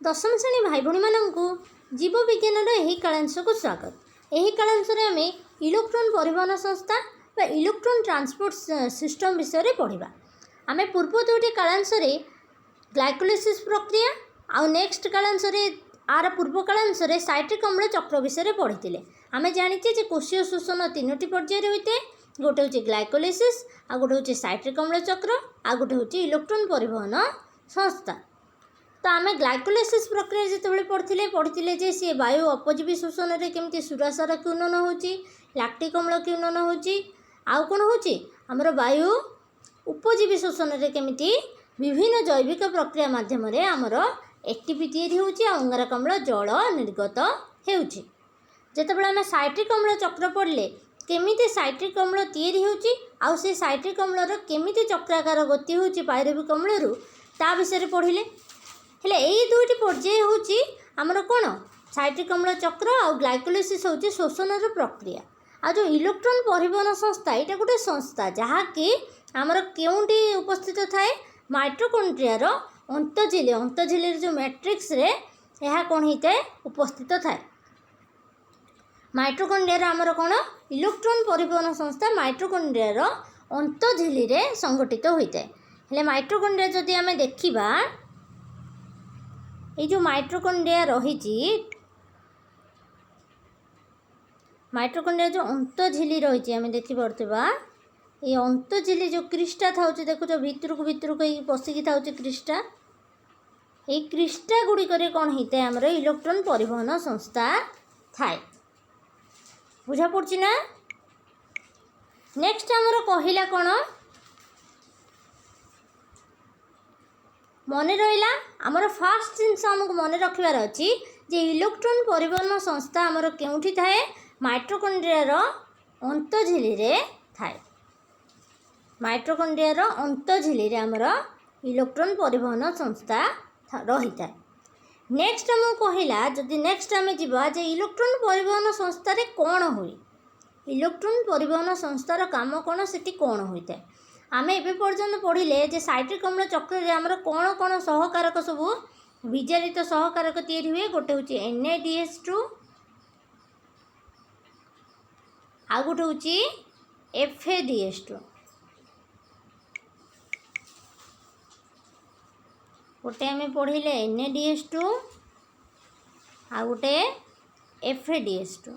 दशम श्रेणी भाई भाई मानू जीव विज्ञान यही कालांश को स्वागत। यही कालांश आम इलेक्ट्रॉन परिवहन संस्था व इलेक्ट्रॉन ट्रांसपोर्ट सिस्टम विषय में पढ़ा। आम पूर्व दुईटी कालांश ग्लाइकोलाइसिस प्रक्रिया आउ नेक्स्ट कालांश आर पूर्व कालांश साइट्रिक अम्ल चक्र विषय में पढ़ी। आम जाचे कोशीय शोषण तीनोटी पर्यायर होता है। गोटे हूँ ग्लाइकोलाइसिस, आ गोटे हूँ साइट्रिक अम्ल चक्र, आ गोटे हूँ इलेक्ट्रॉन परिवहन संस्था। तो आम ग्लाइकोलाइसिस प्रक्रिया जिते पढ़ी जे सी वायु अपजीवी शोषण में केमती सुरासार क्यूनन हो, लैक्टिक अम्ल क्यूनन हो, आउ कौन होमर वायु उपजीवी शोषण में केमती विभिन्न जैविक प्रक्रिया माध्यम आमर एटीपी तैयारी होची आ अंगारकाम्ल जल निर्गत होउची। जेतेबेले आम साइट्रिक अम्ल चक्र पढ़ले केमिति साइट्रिक अम्ल तैयारी होची आ से साइट्रिक अम्लर केमिति चक्राकार गति होची पायरुविक अम्लरू ता विषय पढ़िले। हेले एई दुईटी पर्याय होची आमर कोन साइट्रिक अम्ल चक्र आ ग्लाइकोलाइसिस होची शोषणर प्रक्रिया। आ जो इलेक्ट्रॉन परिवहन संस्था एटा गोटे संस्था जहाँकि आमर केउंटी उपस्थित थाए माइटोकॉन्ड्रियार अंतझिली जो मैट्रिक्स रे यह कौन होता है उपस्थित थाए। माइटोकॉन्ड्रिया आमर कौन इलेक्ट्रॉन परिवहन संस्था माइटोकॉन्ड्रियार अंतझिली रे संगठित होता है। हेले माइटोकॉन्ड्रिया जदि आम देखिबा ये जो माइटोकॉन्ड्रिया रही माइटोकॉन्ड्रिया जो अंतझिली रही आम देखिपा ये अंतझिली जो क्रिस्टा था देखुच भितर को पशिकी था क्रिस्टा ये क्रिस्टा गुड़िक कौन होता है आमर इलेक्ट्रॉन परिवहन संस्था थाए। बुझा पड़ी ना। नेक्स्ट आमर कहला कौन मन रहा आमर फास्ट जिनस आमको मन रखार अच्छी जे इलेक्ट्रॉन परिवहन संस्था आमर केउठी थाए माइटोकॉन्ड्रियार अंतझिली रे थाए। माइटोकॉन्ड्रियार अंतझिली रे आमर इलेक्ट्रॉन परिवहन संस्था रही था। नेक्स्ट आम कहला जदि नेक्स्ट आम जीवा जे इलेक्ट्रॉन परिवहन संस्था रे कौन हुए इलेक्ट्रॉन परिवहन संस्थार काम कौन से कौन होता है। आम एवं पर्यटन पढ़िले जे साइट्रिक अम्ल चक्र रे आमर कौन कौन सहकारक सब विजारित सहकारक तैयारी हुए। गोटे हूँ NADH2 आ गोटे हूँ FADH2 गोटे आम पढ़िले NADH2 आ गोटे FADH2।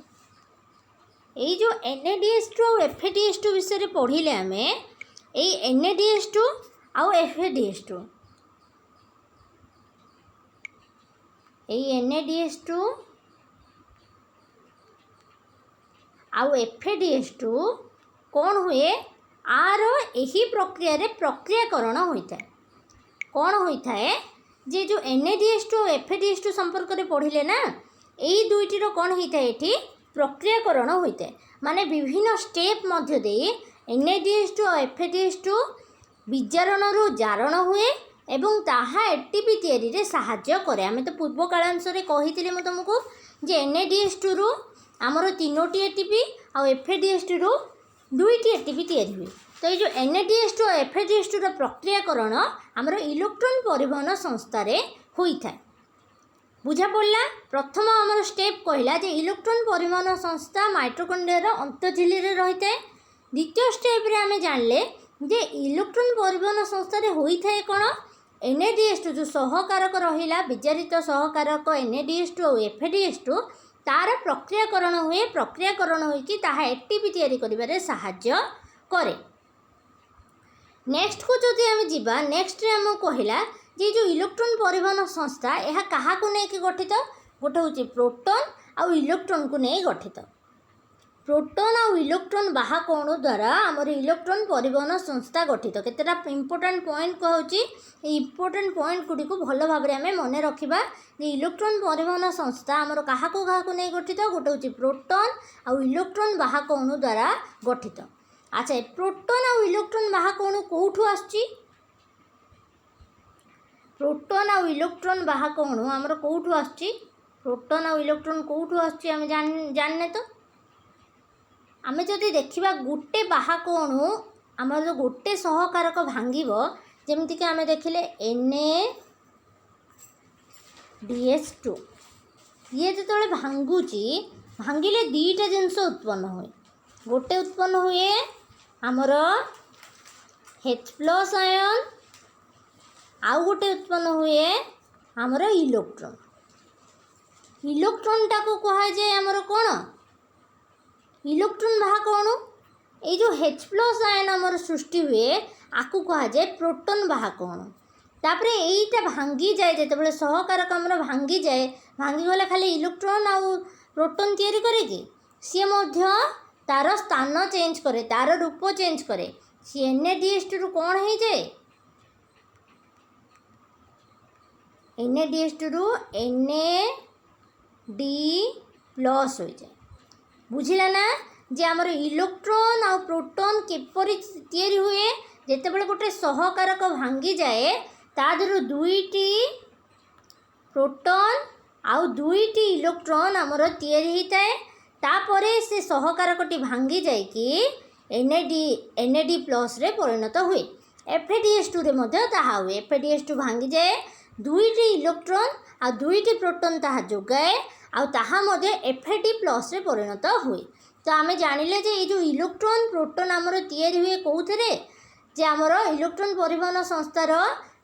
यही जो NADH2 और FADH2 विषय पढ़िले आम यही NADH2 आउ FADH2 यही NADH2 आउ FADH2 कौन हुए आर यही प्रक्रिया रे प्रक्रियाकरण होता है। कौन होता है जे जो NADH2 और FADH2 संपर्क में पढ़िले ना यही दुईटीर कौन होता है ये प्रक्रियाकरण होता है। माने विभिन्न स्टेप मध्य दे NADH2 और FADH2 विजारण रु जारण हुए एवं ताहा एटीपी तैयारी रे साहाय्य करे। आमे तो पूर्व कालांश रे कहिथिले म तुमको जे NADH2 रु आमर 3टी एटीपी और FADH2 रु 2टी एटीपी तैयारी हुए। तो ये जो NADH2 और FADH2 प्रक्रियाकरण आमर इलेक्ट्रॉन परिवहन संस्था रे होता है। बुझा पड़ा। प्रथम आमर स्टेप कहला जे इलेक्ट्रॉन परिवहन संस्था माइटोकॉन्ड्रियार अंतझिली रे रही है। द्वितीय स्टेप रे आमे जानले जे इलेक्ट्रॉन परिवहन संस्था रे होता है कौन NADH2 जो सहकारक रहिला विजारित सहकारक NADH2 और FADH2 तार प्रक्रियाकरण हुए। प्रक्रियाकरण होइकी ताहा एटीपी तैयारी करिबारे साहाय्य करे। नेक्स्ट को जदि आम जीवा नेक्स्ट रे आम कहला जे जो इलेक्ट्रॉन परिवहन संस्था यह क्या नहीं गठित गोटे हूँ प्रोटॉन आउ इलेक्ट्रॉन को नहीं गठित। प्रोटॉन आउ इलेक्ट्रॉन बाहक अणु द्वारा आमर इलेक्ट्रॉन परिवहन संस्था गठित। केतेटा इंपोर्टेंट पॉइंट कहूँ इंपोर्टेंट पॉइंट गुड़ी को भल भाव में आम मन रखा। इलेक्ट्रॉन परिवहन संस्था आमर क्या नहीं गठित गोटे हूँ प्रोटॉन आउ इलेक्ट्रॉन बाहक अणु द्वारा गठित। अच्छा प्रोटॉन आउ इलेक्ट्रॉन बाहक अणु कौठू आसुची प्रोटॉन आउ इलेक्ट्रॉन बाहक अणु आमर कौठू आसुची प्रोटॉन आउ इलेक्ट्रॉन कौठू आसुची आम जानने तो आम जदि देखा गोटे बाहक अणु आमर जो गोटे सहकारक भांगिब जमीक आम देखिले Na DS2 ये जो भांगुची भांगिले दीटा जिनस उत्पन्न हुए गोटे उत्पन्न हुए आमर H+ आयन आउ गोटे उत्पन्न हुए आमर इलेक्ट्रॉन इलेक्ट्रॉन टाको कहा जाए आमर कौन इलेक्ट्रॉन बाहक अणु ये जो H+ आयन आमर सृष्टि हुए आपको कहा जाए प्रोटॉन बाहक अणु तापर यहीटा भांगी जाए जिते सहकारक आमर भांगी जाए भांगी गले खाली इलेक्ट्रॉन आउ प्रोटॉन तैयारी करे कि सी तार स्थान चेंज करे तार रूप चेंज करे सी NaDH2 रु कौन हो जाए NaDH2 रु NaD+ हो जाए बुझिला ना जे आमर इलेक्ट्रॉन आ प्रोटॉन किपरि तैयारी हुए जिते गोटे सहकारक भांगी जाए तादर दुईटी प्रोटॉन आउ दुईटी इलेक्ट्रॉन आमर तैयारी होता है तापरे से सहकारकटी भांगी जाए कि NaD+ रे परिणत हुए FADH2 रे मध्य ताहा हुए FADH2 भांगी जाए दुईटी इलेक्ट्रॉन आ दुईटी प्रोटॉन ताहा जोगाए आ ताहा मध्य FAD+ रे परिणत हुए तो आमे जानिले जे ये जो इलेक्ट्रॉन प्रोटॉन आमर तैयारी हुए कौथरे जे आमर इलेक्ट्रॉन परिवहन संस्थार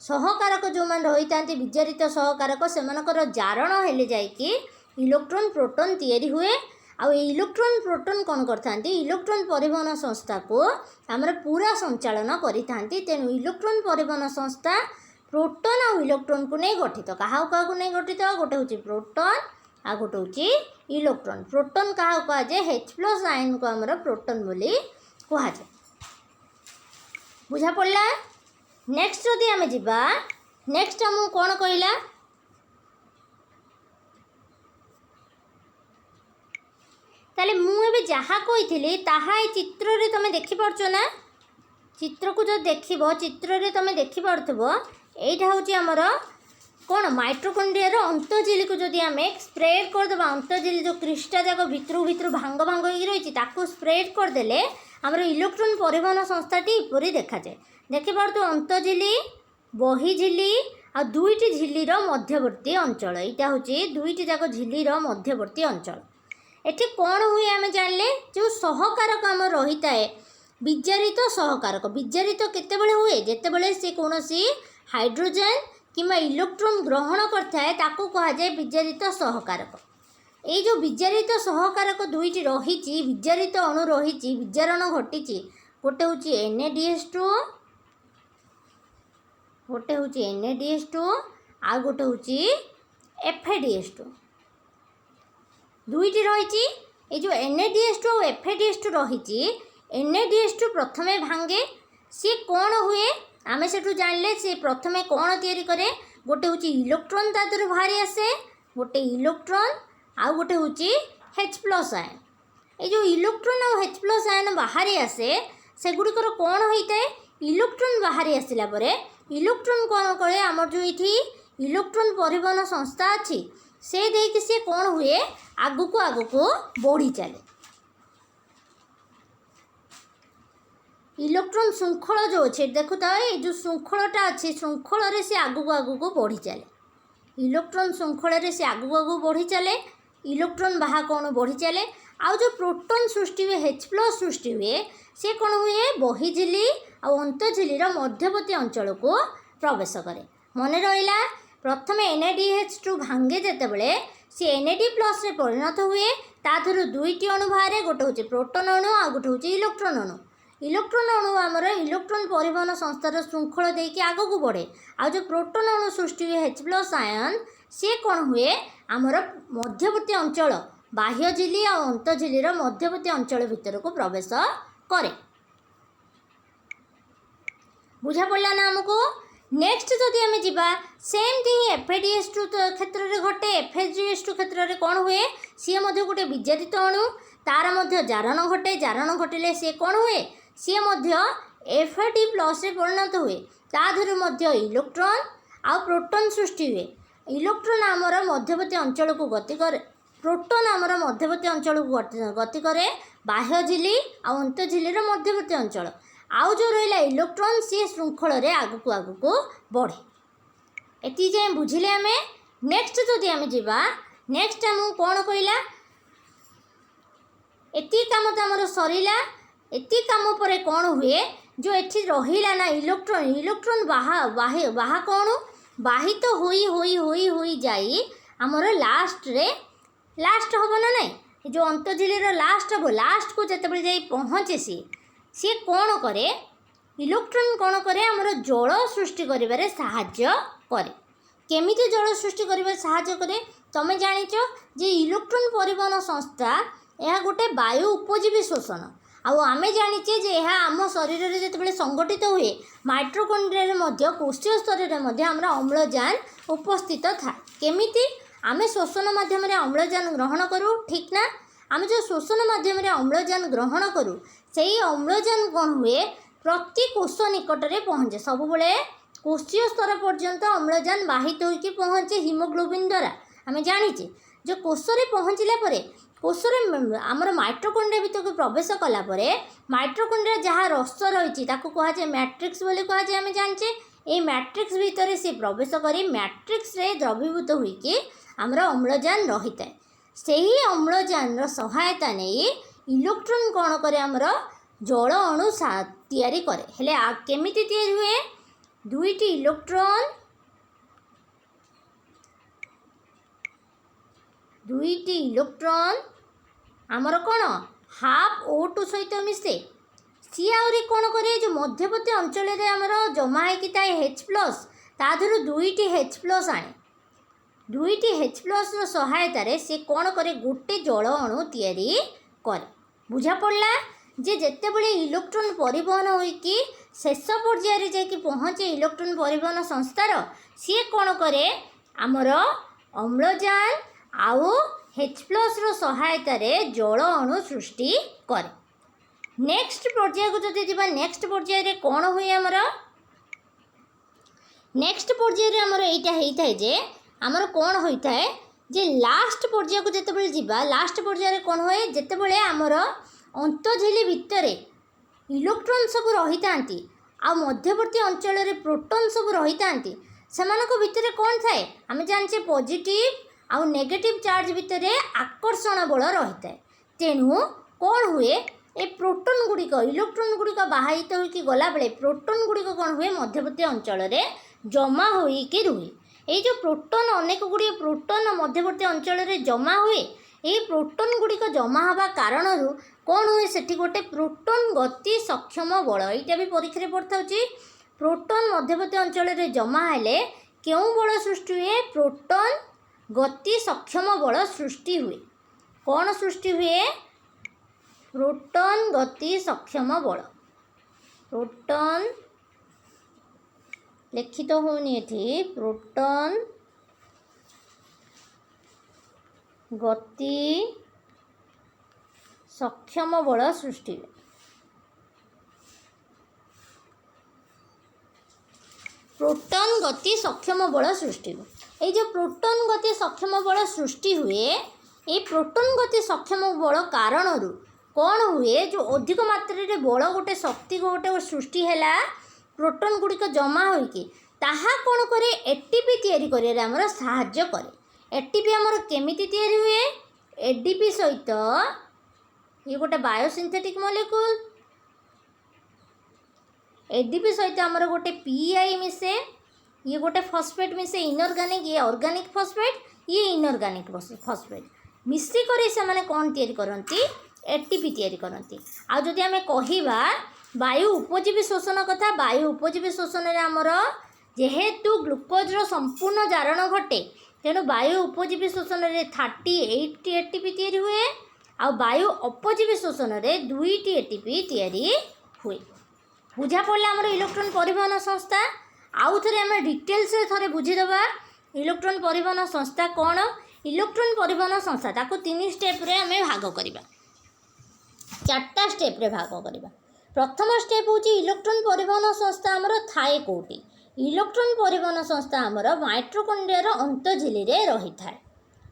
सहकारक जो मान रही था विजारित सहकारक सेमानकर जारण हेले जाइकी इलेक्ट्रॉन प्रोटॉन तैयारी हुए आउ इलेक्ट्रॉन प्रोटॉन कौन करथांती इलेक्ट्रॉन परिवहन संस्था को आमर पूरा संचालन करिथांती तेणु इलेक्ट्रॉन परिवहन संस्था प्रोटॉन आउ इलेक्ट्रॉन को नहीं गठित क्या क्या नहीं गठित गोटे हूँ प्रोटॉन आ गोटे हूँ इलेक्ट्रॉन प्रोटॉन क्या कह जाए H+ आयन को आमर प्रोटॉन बोली कह जाए बुझा पड़ला नेक्स्ट जदि आमे जिबा नेक्स्ट आमु कौन कहला ताले मु एबे जहा कहिथिली ताहा ए चित्र रे तमे देखि परछो ना चित्र को जो देखिबो चित्र रे तमे देखि परथबो एइठा होची हमर कौन माइटोकॉन्ड्रिया रो अंतःझिली को जदि आमे स्प्रेड कर देबा अंतःझिली जो क्रिस्टा जाक भितरु भांग भांग होई रहिची ताको स्प्रेड कर देले हमर इलेक्ट्रॉन परिवहन संस्थाटी इपरि देखा जाए देखि पारतो अंतःझिली बही झिली आ दुईटी झिलीर मध्यवर्ती अंचल एटा होची दुईटी जाक झिलीर मध्यवर्ती अंचल एठी कौन हुए आमे जानले जो सहकारक आम रही थाए विजारित सहकारक विजारित केतेबेले हुए जेतेबेले से कोनोसी हाइड्रोजन किंवा इलेक्ट्रॉन ग्रहण करथाए ताको कहा जाए विजारित सहकारक ये जो विजारित सहकारक दुईटी रही विजारित अणु रही विजारण घटी गोटे हूँ NaDH2 गोटे हूँ NaDH2 आ गोटे हूँ FADH2 दुईटी रही ये जो NaDH2 और FADH2 रही NaDH2 प्रथमे भांगे सी कौन हुए आमे सेठू जानले सी प्रथमे कौन तैयारी करे गोटे हूँ इलेक्ट्रॉन तादर बाहरी आसे गोटे इलेक्ट्रॉन आउ गोटे हूँ H+ आयन ये जो इलेक्ट्रॉन और H+ आयन बाहरी आसे सेगुड़िकर कौन होता है इलेक्ट्रॉन बाहरी आसला परे इलेक्ट्रॉन कौन करे आमर जो ये इलेक्ट्रॉन परिवहन संस्था अच्छी से देख सी कौन हुए आगु को बढ़ी चले इलेक्ट्रॉन श्रृंखल जो अच्छे देखो तो ये जो श्रृंखलटा अच्छी श्रृंखल से आगु को बढ़ी चले इलेक्ट्रॉन श्रृंखल से आगु बढ़ी चले इलेक्ट्रॉन बाहा कौन बढ़ी चले आउ जो प्रोटॉन सृष्टि हुए H+ सृष्टि हुए से कौन हुए बही झिली और अंतःझिलीर मध्यवर्ती अंचल को प्रवेश करे मन रहा प्रथमे NaDH2 भांगे जेतेबेले सी NaD+ रे परिणत हुए ताधर दुईटी अणु बाहर गोटे हूँ प्रोटॉन अणु आ गोटे हूँ इलेक्ट्रॉन अणु आमर इलेक्ट्रॉन परिवहन संस्थार श्रृंखल देकी आगू बढ़े आ जो प्रोटॉन अणु सृष्टि हुए H+ आयन सी कौन हुए आमर मध्यवर्ती अंचल बाह्य झिली और अंतःझिलीर मध्यवर्ती अंचल भितर को प्रवेश करे बुझा पड़ला ना आमको नेक्स्ट जदि आम जा सेम थिंग FADH2 क्षेत्र में घटे FADH2 क्षेत्र में कौन हुए सी गोटे विजारित अणु तार मध्य जारण घटे जारण घटिले सी कौन हुए सी FAD+ रे परिणत हुए ताधर मध्य इलेक्ट्रॉन आ प्रोटॉन सृष्टि हुए इलेक्ट्रॉन आमर मध्यवर्ती अंचल को गति करे प्रोटॉन आमर मध्यवर्ती अंचल को गति करे बाह्य झिली आ अंतःझिलीर मध्यवर्ती अंचल आउ जो रहा इलेक्ट्रॉन सी श्रृंखल आगु को बढ़े एति जाए बुझिले आमे नेक्स्ट जदि आम जावा नेक्स्ट आमको कौन कहला एति काम तो आमर सरला एति काम पर कौन हुए जो एठी रहिला ना इलेक्ट्रॉन इलेक्ट्रॉन बाहा कौन बाहित तो होई जाई आमर लास्ट हम ना नहीं जो अंतझिलीर लास्ट हम लास्ट को जिते जाई पहुँचे सी कौन करे इलेक्ट्रॉन कौन करे आमर जल सृष्टि करिबारे साहाय्य करे केमिति जल सृष्टि करिबारे साहाय्य करे तमे जानिच जे इलेक्ट्रॉन परिवहन संस्था यह गोटे वायु उपजीवी शोषण आमे जानिचे जे यह आम शरीर में जिते संगठित हुए माइट्रोकॉन्ड्रिया कोष्ठीय स्तर में आमर अम्लजान उपस्थित था केमिति आमे शोषण माध्यम अम्लजान ग्रहण करूँ ठीक ना आमे जो शोषण माध्यम अम्लजान ग्रहण करूँ से अम्लजान कौन हुए प्रति कोष निकट में पहुँचे सब बड़े कोष्ठीय स्तर पर्यंत अम्लजान बाहित होकर पहुँचे हिमोग्लोबिन द्वारा आम जाचे जो कोषरे पहुँचला कोषरे आमर माइट्रोकॉन्ड्रिया भितर प्रवेश कलापर माइट्रोकॉन्ड्रिया जहाँ रस रही कहुए मैट्रिक्स बोली कहुए आम जाचे ये मैट्रिक्स भितर से प्रवेश कर मैट्रिक्स रे द्रवीभूत होइके आमर अम्लजान रही है से ही अम्लजान सहायता नहीं इलेक्ट्रॉन कौन करे आमर जल अणु तैयारी करे हेले केमिति तैयारी हुए दुईटी इलेक्ट्रॉन आमर कौन हाफ O2 सहित मिसे सी आहरी कौन करे जो मध्यवर्ती अंचल आमर जमा होता H+ ताधर दुईटी H+ आने दुईटी H+ सहायतार से कौन करे गोटे जल अणु तैयारी करे बुझा पड़ला जे जेते बड़े इलेक्ट्रॉन परिवहन होइकी शेष पर्यायर जाकि पहुँचे इलेक्ट्रॉन परिवहन संस्थार सी कौन करे आमर अम्लजान आउ H+ सहायतार जल अणु सृष्टि करे नेक्स्ट पर्याय को जदि जीवा नेक्स्ट पर्याय कौन हुए आमर नेक्स्ट पर्याय आमर एटा होता है जे आमर कौन होता है जे लास्ट पर्याय को जिते जीवा लास्ट पर्याय कौन हुए जिते बड़े आमर अंतझिली भितर इलेक्ट्रॉन सब रही था आ मध्यवर्ती अंचल में प्रोटॉन सब रही था से भितर कौन थाए आम जाने पॉजिटिव आउ नेगेटिव चार्ज भितर आकर्षण बल रही है तेणु कौन हुए ए प्रोटॉन गुड़िक इलेक्ट्रॉन गुड़िक बाहित होकर गला बेले प्रोटॉन गुड़िक कौन हुए मध्यवर्ती अंचल में जमा होकर रुहे ये जो प्रोटॉन अनेक गुड़िए प्रोटॉन मध्यवर्ती अंचल में जमा हुए ये प्रोटॉन गुड़िक जमा हवा कारण कौन हुए सेठी गोटे प्रोटॉन गति सक्षम बल यहाँ भी परीक्षा पड़ता प्रोटॉन मध्यवर्ती अंचल में जमा हेले क्यों बल सृष्टि हुए प्रोटॉन गति सक्षम बल सृष्टि हुए कौन सृष्टि हुए प्रोटॉन गति सक्षम बल प्रोटॉन लिखित होनी एठी प्रोटॉन गति सक्षम बल सृष्टि हुए प्रोटॉन गति सक्षम बल सृष्टि हुए ये जो प्रोटॉन गति सक्षम बल सृष्टि हुए ये प्रोटॉन गति सक्षम बल कारण कौन हुए जो अधिक मात्रा बल गोटे शक्ति गोटे सृष्टि है प्रोटॉन गुड़िक जमा होइकी ताहा कौन करे एटीपी तैयारी करियारे हमर साहाय्य करे एटीपी हमर केमिति तैयारी हुए एडीपी सहित ये गोटे बायोसिंथेटिक मॉलिक्यूल एडीपी सहित हमर गोटे पीआई मिसे ये गोटे फॉस्फेट मिसे इनऑर्गेनिक ये ऑर्गेनिक फॉस्फेट ये इनऑर्गेनिक फॉस्फेट मिसी करे से माने कौन तैयारी करंती एटीपी तैयारी करंती आ जदि हमें कहिबा वायु उपजीवी शोषण कथा वायु उपजीवी शोषण आमर जेहेतु ग्लुकोज संपूर्ण जारण घटे तेणु वायु उपजीवी शोषण 38 एटीपी तैयारी हुए आ वायु अपजीवी शोषण 2टी एटीपी तैयारी हुए बुझा पड़ा आमर इलेक्ट्रॉन परिवहन संस्था आउ थे आम डिटेल्स थे बुझीदबा इलेक्ट्रॉन परिवहन संस्था कौन इलेक्ट्रॉन परिवहन संस्था ताको 3 स्टेप रे आम भाग करवा 4टा स्टेप रे भाग करवा प्रथम स्टेप हूँ इलेक्ट्रॉन परिवहन संस्था आमर थाए कोटी इलेक्ट्रॉन परिवहन संस्था आमर माइट्रोकॉन्ड्रियार अंतझिली रही था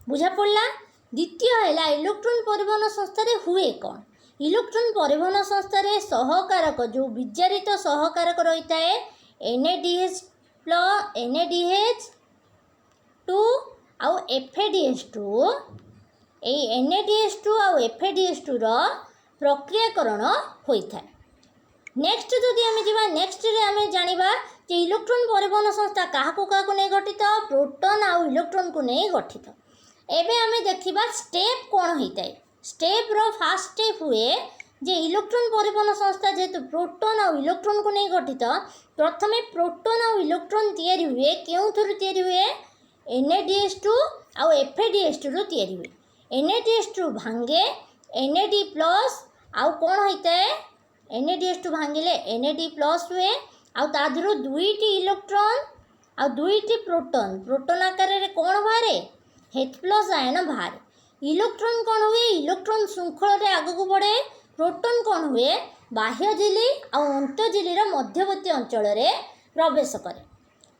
बुझा पड़ा द्वितीय है इलेक्ट्रॉन परिवहन संस्था हुए कौन इलेक्ट्रॉन परिवहन संस्था सहकारक जो विजारित सहकारक रही है NADH टू आउ FADH2 यही NADH2 आउ FADH2 प्रक्रियाकरण होता है। नेक्स्ट जदि आम जा नेक्स्ट आम जाना कि इलेक्ट्रॉन परिवहन संस्था क्या नहीं गठित प्रोटॉन आउ इलेक्ट्रॉन को नहीं गठित। एबे आम देखा स्टेप कौन होता है। स्टेप रो फास्ट स्टेप हुए जे इलेक्ट्रॉन परिवहन संस्था जेहेतु प्रोटॉन आउ इलेक्ट्रॉन को नहीं गठित प्रथमे प्रोटॉन आउ इलेक्ट्रॉन तैयारी हुए क्यों तैयारी हुए NADH2 आउ FADH2 रू तैयारी हुए। NADH2 भांगे NAD+ आउ कौन होता है NADH2 भांगिले NAD+ हुए आउ तादरू दुईटी इलेक्ट्रॉन आउ दुईटी प्रोटॉन प्रोटॉन आकार रे कौन बाहरे H+ आयन बाहरे। इलेक्ट्रॉन कौन हुए इलेक्ट्रॉन श्रृंखल रे आगू बढ़े। प्रोटॉन कौन हुए बाह्य झिल्ली आउ अंत झिल्लीर मध्यवर्ती अंचल रे प्रवेश करे।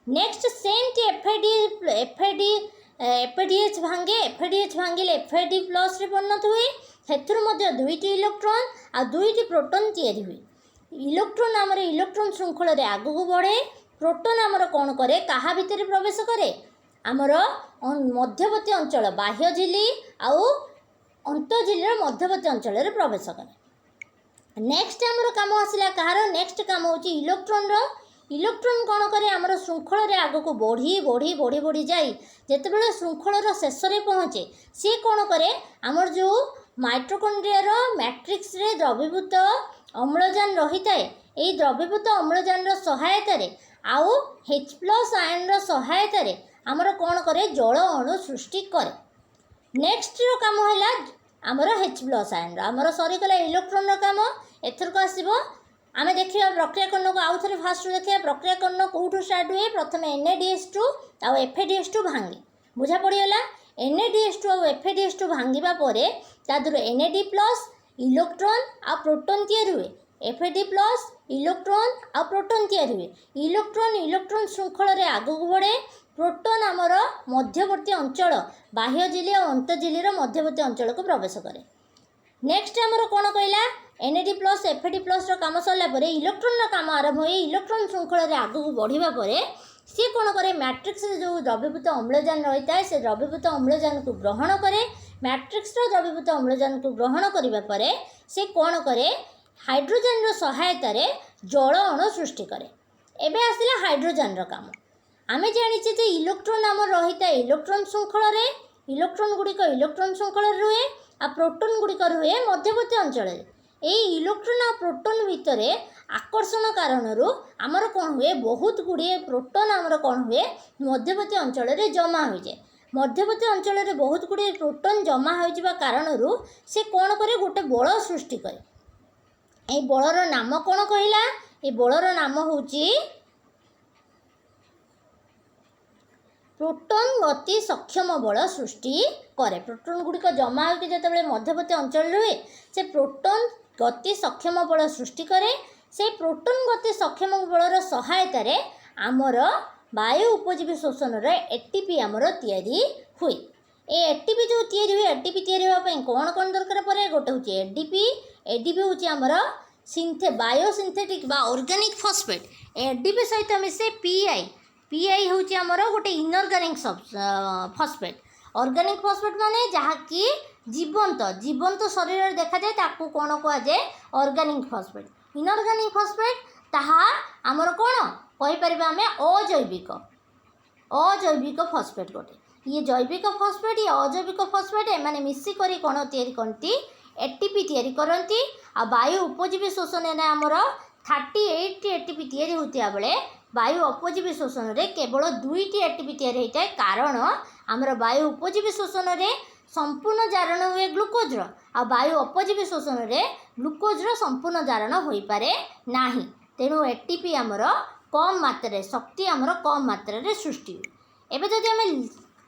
नेक्स्ट सेमती FADH भांगे FADH भांगिले FAD+ रे परिणत हुए। सेथुर मध्य दुईटी इलेक्ट्रॉन आ दुईटी प्रोटॉन तैयारी हुए। इलेक्ट्रॉन आमर इलेक्ट्रॉन श्रृंखल रे आगू बढ़े। प्रोटॉन आमर कौन करे कहा भितर प्रवेश करे आमर मध्यवर्ती अंचल बाह्य झिल्ली आउ अंत झिल्लीर मध्यवर्ती अंचल रे प्रवेश करे। नेक्स्ट आमर काम आसला कहार नेक्स्ट काम होची इलेक्ट्रॉन कौन करे आमर श्रृंखल रे आगू को बढ़ी बढ़ी बढ़ी बढ़ी जाई जेतेबेले श्रृंखलर शेष रे पहुँचे सी कौन करे आमर जो माइटोकॉन्ड्रिया मैट्रिक्स रे द्रवीभूत अम्लजान रही है यही द्रवीभूत अम्लजान सहायतार आउ H+ आयन सहायतार आमर कौन करे जल अणु सृष्टि करे। नेक्स्ट रो काम है आमर H+ आयन आमर सरीगला इलेक्ट्रॉन काम एथर को आसब आम देखा प्रक्रियाकरण को आउ थे फास्ट देखा प्रक्रियाकरण कौटू स्टार्ट हुए प्रथम NADH2 आउ FADH2 भांगे बुझा पड़गला। NADH2 आउ FADH2 भांगा पर तादर NAD+ इलेक्ट्रॉन आ प्रोटॉन तैयारी हुए FAD+ इलेक्ट्रॉन आ प्रोटॉन तैयारी हुए। इलेक्ट्रॉन इलेक्ट्रॉन श्रृंखल रे आगू बढ़े। प्रोटॉन आमर मध्यवर्ती अंचल बाह्य झिल्ली और अंत झिल्लीर मध्यवर्ती अंचल को प्रवेश करे। नेक्स्ट आमर कौन कहला NAD+ FAD+ काम सरला इलेक्ट्रॉन काम आरंभ हुए। इलेक्ट्रॉन श्रृंखल रे आगू बढ़िबा परे सी कौन करे मैट्रिक्स जो द्रवीभूत अम्लजान रही है से द्रवीभूत अम्लजान को ग्रहण करे। मैट्रिक्स द्रवीभूत अम्लजान को ग्रहण करने पर से कौन करे हाइड्रोजन सहायतार जल अणु सृष्टि करे। एबे आसला हाइड्रोजन काम आम जाचे जे इलेक्ट्रॉन आम रही है इलेक्ट्रॉन श्रृंखल रे इलेक्ट्रॉन गुड़िक इलेक्ट्रॉन श्रृंखल रुहे आ प्रोटॉन गुड़िक रुहे मध्यवर्ती अंचल। यही इलेक्ट्रॉन आ प्रोटॉन भितर आकर्षण कारण आमर कौन हुए बहुत गुड़िए प्रोटॉन आमर कौन हुए मध्यवर्ती अंचल रे जमा हो जाए। मध्यवर्ती अंचल रे बहुत गुड़िए प्रोटॉन जमा हो कारण से कौन करे गोटे बल सृष्टि करे। ये बलर नाम कौन कहला ये बलर नाम होची प्रोटॉन गति सक्षम बल सृष्टि करे। प्रोटॉन गुड़िक जमा होकर जितेबाला मध्यवर्ती अंचल रुहे से प्रोटॉन गति सक्षम बल सृष्टि करे। से प्रोटॉन गति सक्षम बलर सहायतार आमर वायु उपजीवी शोषण ATP आमर तैयारी हुए। ए ATP जो तैयारी हुए ATP तैयारी होगापी कौन कौन दरकार पड़े गोटे हूँ ADP हूँ आमर बायोसिंथेटिक बा ऑर्गेनिक फॉस्फेट ADP सहित मिसे PI हूँ आमर गोटे इनऑर्गेनिक फॉस्फेट। ऑर्गेनिक फॉस्फेट माने जहाँकि जीवंत शरीर देखा जाए ताकू कौन कहुए ऑर्गेनिक फॉस्फेट। इनऑर्गेनिक फॉस्फेट ताहा आमर कौन कहीपर आम अजैविक फॉस्फेट गोटे ये जैविक फॉस्फेट ये अजैविक फॉस्फेट एमाने मिसिक कौन तैयारी करती ATP तैयारी करती। आ वायु उपजीवी शोषण ने आमर 38 ATP तैयारी होता बेले वायु उपजीवी शोषण रे केवल 2टी ATP तैयारी होता है कारण आमर वायु उपजीवी शोषण रे संपूर्ण जारण हुए ग्लुकोजर आ वायु उपजीवी शोषण रे ग्लुकोजर संपूर्ण जारण हो पारे नाही। तेणु ATP आमर कम मात्रा शक्ति आमर कम मात्रा सृष्टि हुए। एबे जदि आम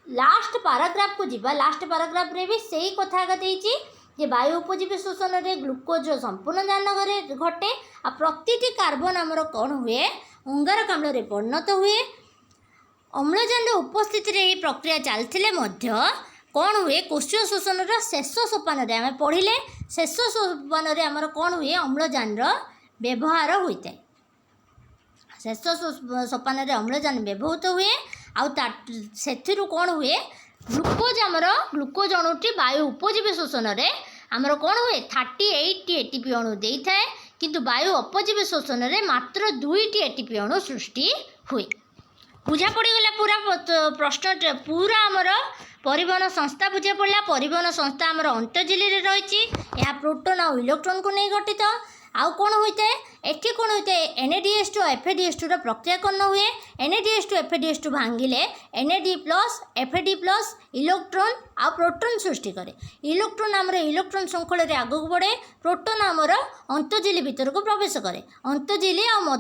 लास्ट पैराग्राफ को जीवा लास्ट पैराग्राफ रे भी सही कथा देइछि जे वायु उपजीवी शोषण रे ग्लुकोज संपूर्ण जारण घटे आ प्रतिटी कार्बन आमर कौन हुए अंगारकाम्ल रे परिणत हुए। अम्लजान उपस्थिति रे प्रक्रिया चलथिले मध्य कौन हुए कोशीय शोषण शेष सोपान रे आम पढ़िले शेष सोपान रे आमर कौन हुए अम्लजान व्यवहार होता है। शेष सोपान रे अम्लजान व्यवहृत हुए आउ कौन हुए ग्लुकोज आमर ग्लुकोज अणुटी वायु उपजीवी शोषण में आमर कौन हुए 38 एटीपी अणु दे थाए किंतु वायु अपजीवी शोषण में मात्र 2 एटीपी अणु सृष्टि हुए। बुझा पड़गला पूरा प्रश्न पूरा आमर परिवहन संस्था बुझा पड़ा। परिवहन संस्था आमर अंतर्जिली रही प्रोटोन और इलेक्ट्रॉन को नहीं गठित। आउ कौन होता है एठी कौन होता है NADH2 FADH2 प्रक्रियाकरण हुए। NADH2 FADH2 भांगिले NAD+ FAD+ इलेक्ट्रॉन आ प्रोटोन सृष्टि करे। इलेक्ट्रॉन आमर इलेक्ट्रॉन श्रृंखल रे आगक बढ़े। प्रोटोन आमर अंतर्जिली भीतर को प्रवेश करे। अंतर्जिली और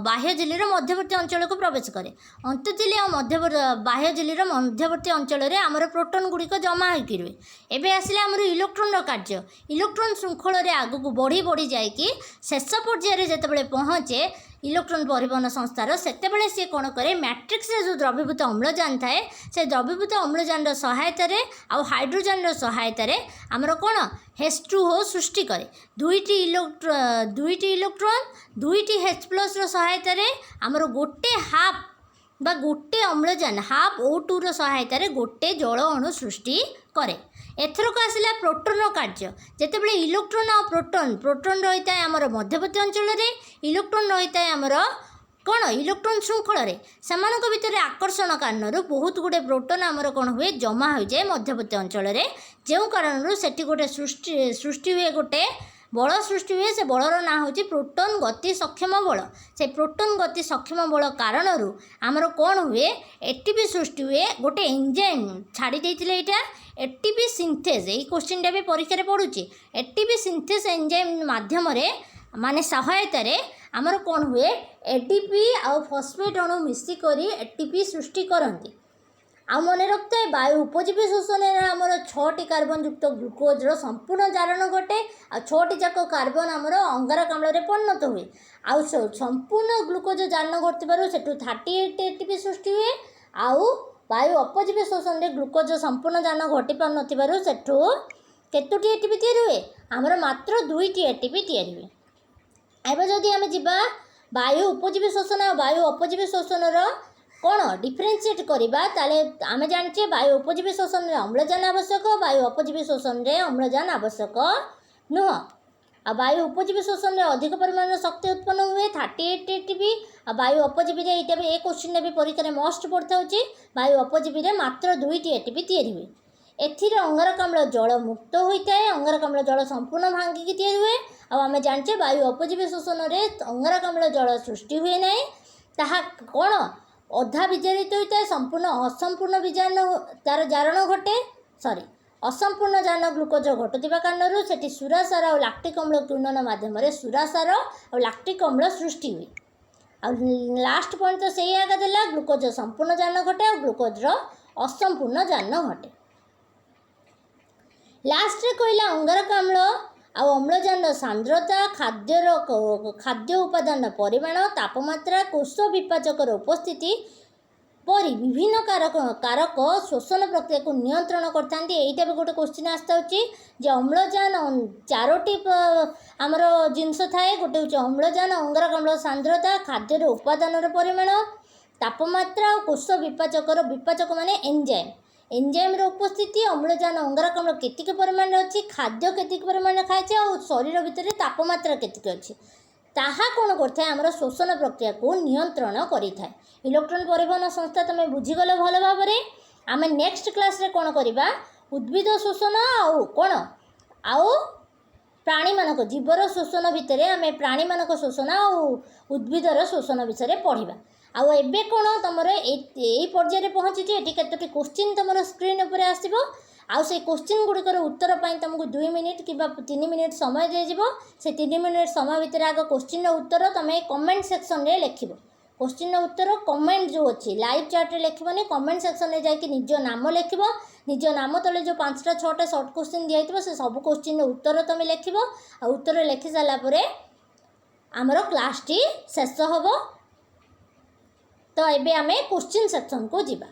बाह्य झिल्लीर मध्यवर्ती अंचल को प्रवेश करे। अंतर्जिली और बाह्य झिल्लीर मध्यवर्ती अंचल रे आमर प्रोटोन गुड़िक जमा होकर रुहे। एबे आसिले आमर इलेक्ट्रॉन कार्य इलेक्ट्रॉन श्रृंखल रे आगक बढ़ी बढ़ी जाइकी शेष पर्यायर जितेबाला पहुँचे इलेक्ट्रॉन परिवहन संस्थार सेतेबेले सी कौन करे मैट्रिक्स जो द्रवीभूत अम्लजान थाए से द्रवीभूत अम्लजान सहायता आउ हाइड्रोजन सहायता आमर कौन H2O सृष्टि करे। दुईटी इलेक्ट्रॉन 2टी H+ सहायता आमर गोटे हाफ बा गोटे अम्लजान हाफ O2 सहायता गोटे जल अणु सृष्टि करे। एथरक आसला प्रोटोन कार्य जितेबाला इलेक्ट्रॉन और प्रोटोन रही है आमर मध्यवर्ती अंचल इलेक्ट्रॉन रही है आमर कौन इलेक्ट्रॉन श्रृंखल से भितर आकर्षण कारण बहुत गुड़े प्रोटोन आमर कौन हुए जमा हो जाए मध्यवर्ती अंचल जो कारण से गोटे सृष्टि हुए गोटे बल सृष्टि हुए। से बलर ना हूँ प्रोटोन गति सक्षम बल। से प्रोटोन गति सक्षम बल कारण आमर कौन हुए एटीपी सृष्टि हुए। गोटे एंजाइम छाड़ी देते यहाँ एटीपी सिंथेस यही क्वेश्चन भी परीक्षा पड़ुची। एटीपी सिंथेस एंजाइम माध्यम माने सहायता आमर कौन हुए एटीपी आउ फॉस्फेट अणु मिसिक एटीपी सृष्टि करती। आ मन रखते है वायु उपजीवी शोषण आमर 6टी कार्बन युक्त ग्लुकोज संपूर्ण जारण घटे। आ 6टी जाक कार्बन आमर अंगारकाम्ल में परिणत हुए। आउ संपूर्ण ग्लुकोज जारण घटू से 38 एटीपी सृष्टि हुए। आउ वायु अपजीवी शोषण में ग्लुकोज संपूर्ण जान घटी पार नठू केतोटी एटीपी तैयारी हुए आमर मात्र 2टी एटीपी तैयारी हुए। एवं जदि आम जा वायु उपजीवी शोषण और वायु अपजीवी शोषण कौन डिफरेन्सीएट करवा ताले आम जाने वायु उपजीवी शोषण में अम्लजान आवश्यक वायु अपजीवी शोषण में अम्लजान आवश्यक नुह। आ वायु उपजीवी शोषण में अधिक परिमाण शक्ति उत्पन्न हुए 38 एटीपी। आ वायु अपजीवी यहाँ भी एक क्वेश्चन भी परीक्षा मस्ट पड़ता है वायु अपजीवी मात्र 2टी एटीपी तैयारी हुए। एथिरे अंगारकाम्ल जल मुक्त होता है। अंगारकाम्ल जल संपूर्ण भांगिकी तैयारी हुए। आम जाने वायु अपजीवी शोषण में अंगारकाम्ल जल सृष्टि हुए ना ताहा कौन अधा विजारित होता है संपूर्ण असंपूर्ण विजारण तार जारण घटे सॉरी असंपूर्ण जान ग्लुकोज घटुवा कारण से सुरासार और लैक्टिक अम्ल किण्वन माध्यम सुरासार और लैक्टिक अम्ल सृष्टि हुए। आ लास्ट पॉइंट तो सही आगे देला ग्लुकोज संपूर्ण जान घटे और ग्लुकोज असंपूर्ण जान घटे। लास्ट रे कहला अंगारकाम्ल आ अम्लजान सांद्रता खाद्य उपादान परिमाण तापमात्रा कोष विपाचकर उपस्थिति परी विभिन्न कारक शोषण प्रक्रिया को नियंत्रण करते। यहीटा भी गोटे क्वेश्चन आसता अम्लजान 4टी आमर जिनस थाए। गोटे हूँ अम्लजान अंगारकाम्ल सांद्रता खाद्यर उपादान परिमाण तापमात्रा और कोष विपाचक माने एंजाइम उपस्थिति अम्लजान अंगारकाम्ल केतिक परिमाण अच्छी खाद्य केतिक परिमाण खाए और शरीर भितर तापमात्रा केतिक अच्छी ताहा कौन करता है आमर शोषण प्रक्रिया को नियंत्रण करें। इलेक्ट्रॉन परिवहन संस्था तुम बुझीगल भल भाव में। आम नेक्स्ट क्लास रे कौन करवा उद्भिद शोषण आउ कौन आउ प्राणी मानक जीवर शोषण भितर आम प्राणी मानक शोषण आउ उद्भिदर शोषण विषय पढ़ा। आउ एबे कौन तुम यही पर्यायर पहुँची ये केतोटी क्वेश्चन तुम स्क्रीन उपर आसो आउ से क्वेश्चन गुड़िकर उत्तर पाई तुमको 2 मिनिट कि 3 मिनिट समय दिज्व। से 3 मिनिट समय भितर आग क्वेश्चन उत्तर तुम कमेंट सेक्शन रे लिख क्वेश्चन उत्तर कमेंट जो अच्छी लाइव चैट रे लिखबनी कमेंट सेक्शन रे जाकि निज नाम लिख निज नाम तले जो 5टा 6टा सर्ट क्वेश्चन दिखाई से सब क्वेश्चन उत्तर तुम लिख उत्तर लिखि सारापर आमर क्लास टी शेष हम। तो एबे आमे क्वेश्चन सेक्शन को जीवा।